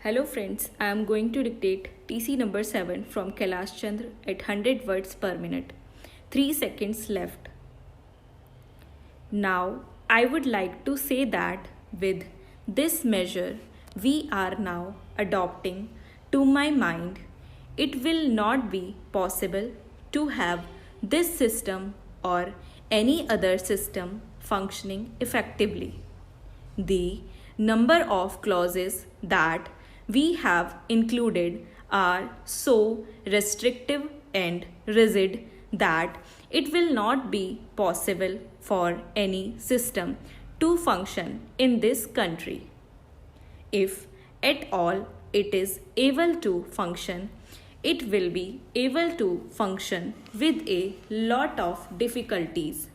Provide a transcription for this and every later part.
Hello friends, I am going to dictate TC number 7 from Kailash Chandra at 100 words per minute. 3 seconds left. Now, I would like to say that with this measure we are now adopting, to my mind, it will not be possible to have this system or any other system functioning effectively. The number of clauses that we have included are so restrictive and rigid that it will not be possible for any system to function in this country. If at all it is able to function, it will be able to function with a lot of difficulties.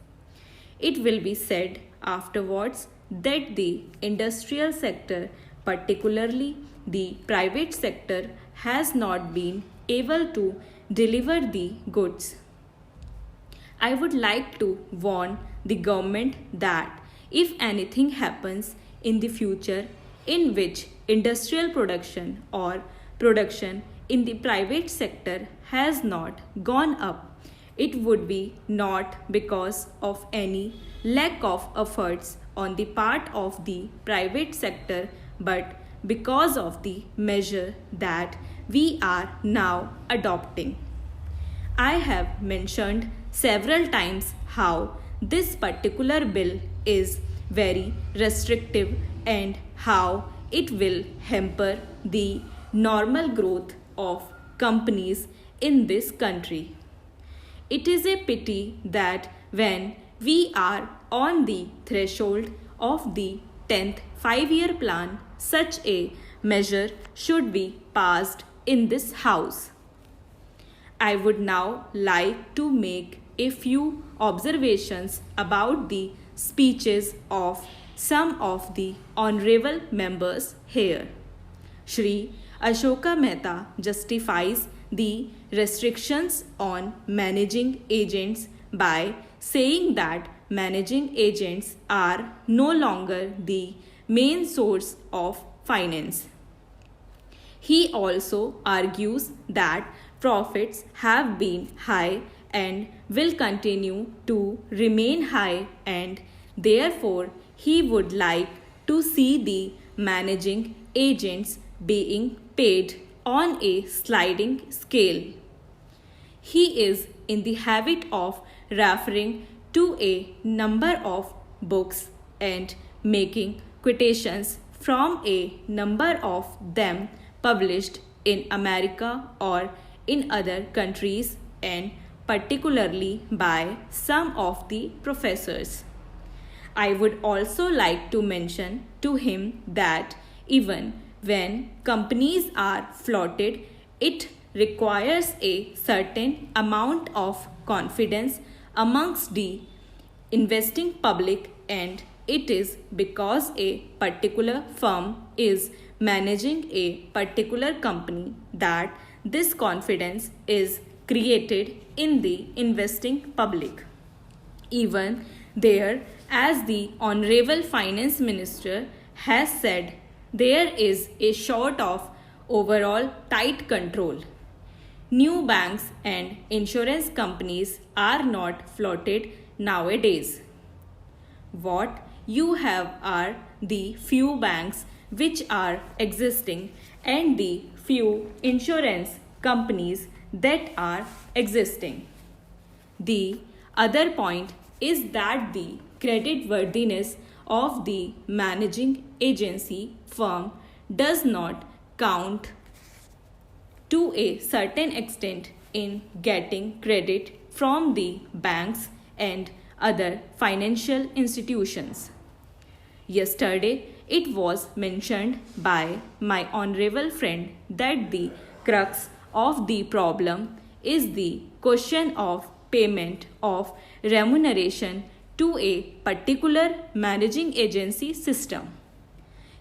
It will be said afterwards that the industrial sector, particularly the private sector, has not been able to deliver the goods. I would like to warn the government that if anything happens in the future in which industrial production or production in the private sector has not gone up, it would be not because of any lack of efforts on the part of the private sector, but because of the measure that we are now adopting. I have mentioned several times how this particular bill is very restrictive and how it will hamper the normal growth of companies in this country. It is a pity that when we are on the threshold of the 10th 5-year plan, such a measure should be passed in this house. I would now like to make a few observations about the speeches of some of the honorable members here. Shri Ashoka Mehta justifies the restrictions on managing agents by saying that managing agents are no longer the main source of finance. He also argues that profits have been high and will continue to remain high, and therefore he would like to see the managing agents being paid on a sliding scale. He is in the habit of referring to a number of books and making quotations from a number of them published in America or in other countries, and particularly by some of the professors. I would also like to mention to him that even when companies are floated, it requires a certain amount of confidence amongst the investing public, and it is because a particular firm is managing a particular company that this confidence is created in the investing public. Even there, as the Honorable Finance Minister has said, there is a sort of overall tight control. New banks and insurance companies are not floated nowadays. What you have are the few banks which are existing and the few insurance companies that are existing. The other point is that the credit worthiness of the managing agency firm does not count to a certain extent in getting credit from the banks and other financial institutions. Yesterday, it was mentioned by my honorable friend that the crux of the problem is the question of payment of remuneration to a particular managing agency system.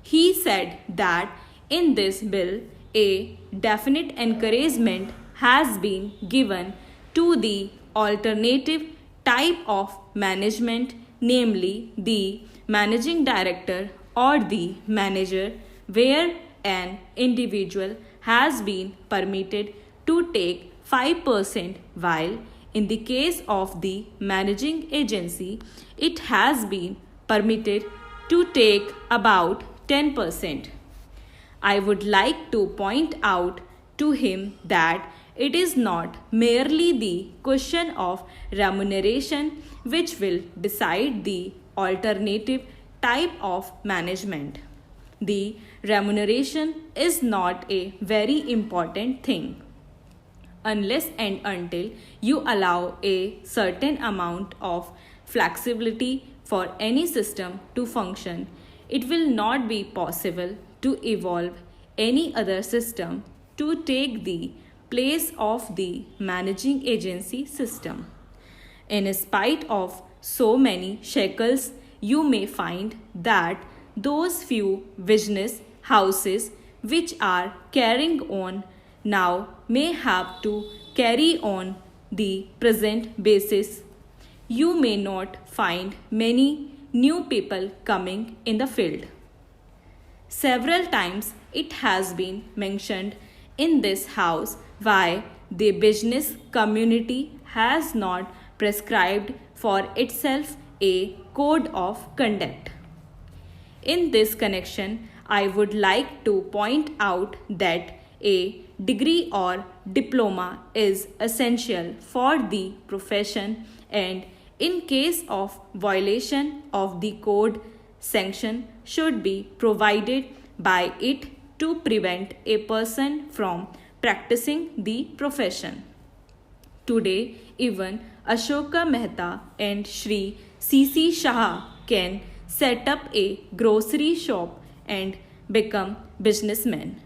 He said that in this bill, a definite encouragement has been given to the alternative type of management, namely the managing director or the manager, where an individual has been permitted to take 5%, while in the case of the managing agency, it has been permitted to take about 10%. I would like to point out to him that it is not merely the question of remuneration which will decide the alternative type of management. The remuneration is not a very important thing. Unless and until you allow a certain amount of flexibility for any system to function, it will not be possible to evolve any other system to take the place of the managing agency system. In spite of so many shackles, you may find that those few business houses which are carrying on now may have to carry on the present basis. You may not find many new people coming in the field. Several times it has been mentioned in this house why the business community has not prescribed for itself a code of conduct. In this connection, I would like to point out that a degree or diploma is essential for the profession, and in case of violation of the code, sanction should be provided by it to prevent a person from practicing the profession. Today, even Ashoka Mehta and Shri C.C. Shah can set up a grocery shop and become businessmen.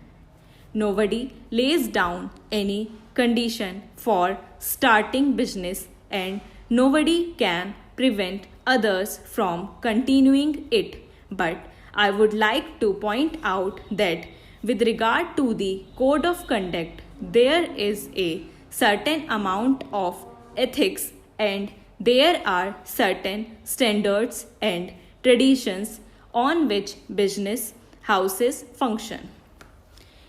Nobody lays down any condition for starting business, and nobody can prevent others from continuing it. But I would like to point out that with regard to the code of conduct, there is a certain amount of ethics, and there are certain standards and traditions on which business houses function.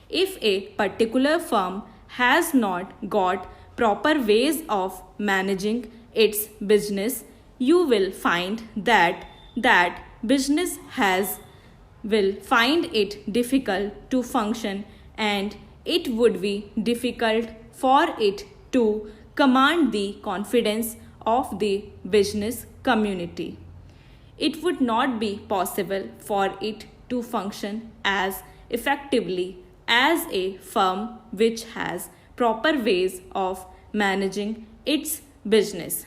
If a particular firm has not got proper ways of managing its business, you will find that business will find it difficult to function, and it would be difficult for it to command the confidence of the business community. It would not be possible for it to function as effectively as a firm which has proper ways of managing its business.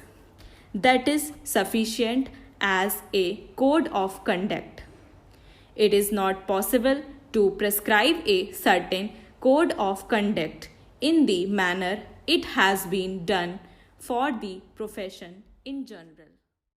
That is sufficient as a code of conduct. It is not possible to prescribe a certain code of conduct in the manner it has been done for the profession in general.